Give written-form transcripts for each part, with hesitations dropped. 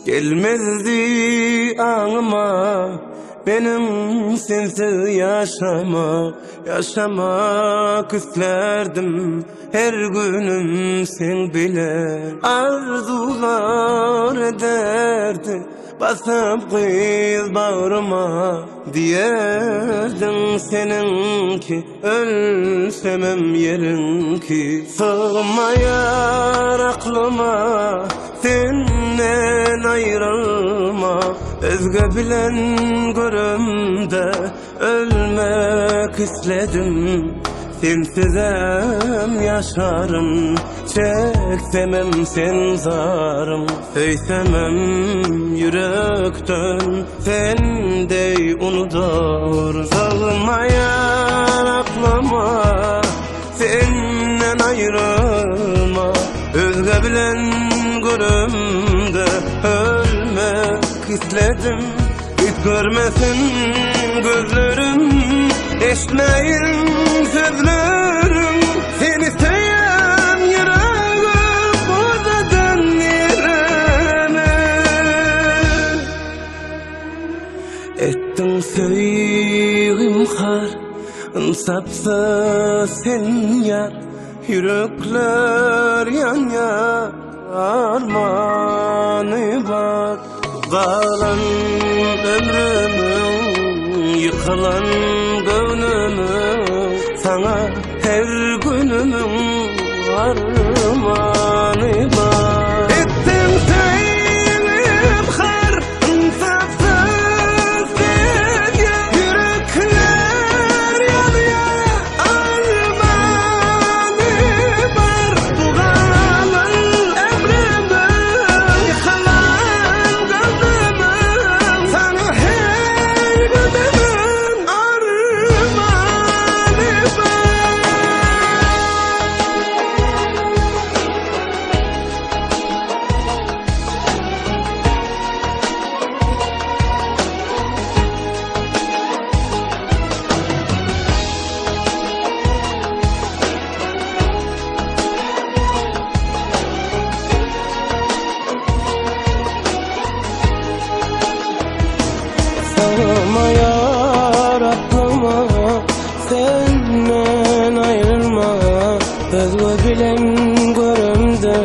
gelmezdi ağıma benim sensiz yaşamak isterdim her günüm sen bilen arzular ederdi basıp kıyız bağrıma diyerdin seninki ölsemem yerinki sığmayar aklıma senden ayrılma özge bilen görümde ölmek istedim sensizem yaşarım çeksemem sen zarım söysemem yürekten sendey unutur sığmayar aklıma senden ayrılma özge bilen görümde ölmek istedim hiç görmesin gözlerim eşmeyin sözlerim seni isteyen yüreğim buradan yerine ettin sevgim har insapsız sen yar yürekler yan armanı var kalan ömrümün yıkılan gönlümün sana her günümün armanı var ettim sevim har insafsız sen ya yürekler yanıyor armanı var kalan ömrümün yıkılan gönlümün sana her günümün armanı var sığmayar aklıma senden ayrılma özge bilen görümde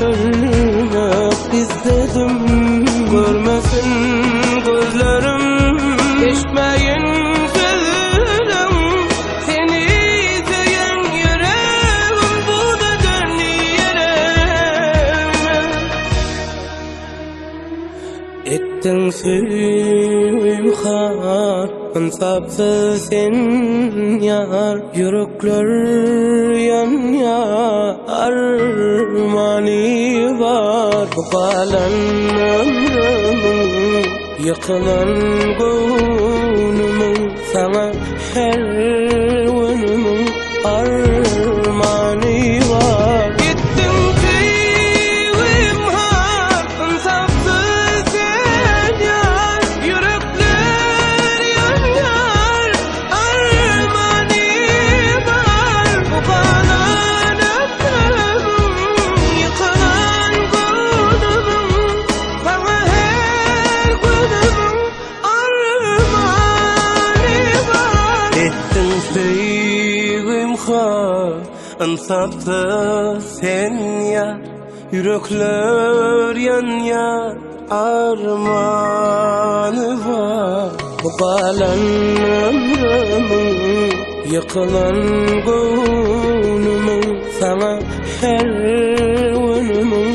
ölmek istedim görmesin gözlerim eşmeyin sözlerim seni isteyen yüreğim bu da dön yerime ettin sevim har insapsız sen yar yürekler yan armanı var kalan ömrümün yıkılan gönlümün sana her günümün armanı var ettin sevim har insapsız sen yar yürekler yan armanı var kalan ömrümün yıkılan gönlümün sana her günümün armanı var ettin sevim har insapsız sen ya yürekler yan armanı var kalan ömrümün yıkılan gönlümün sana her günümün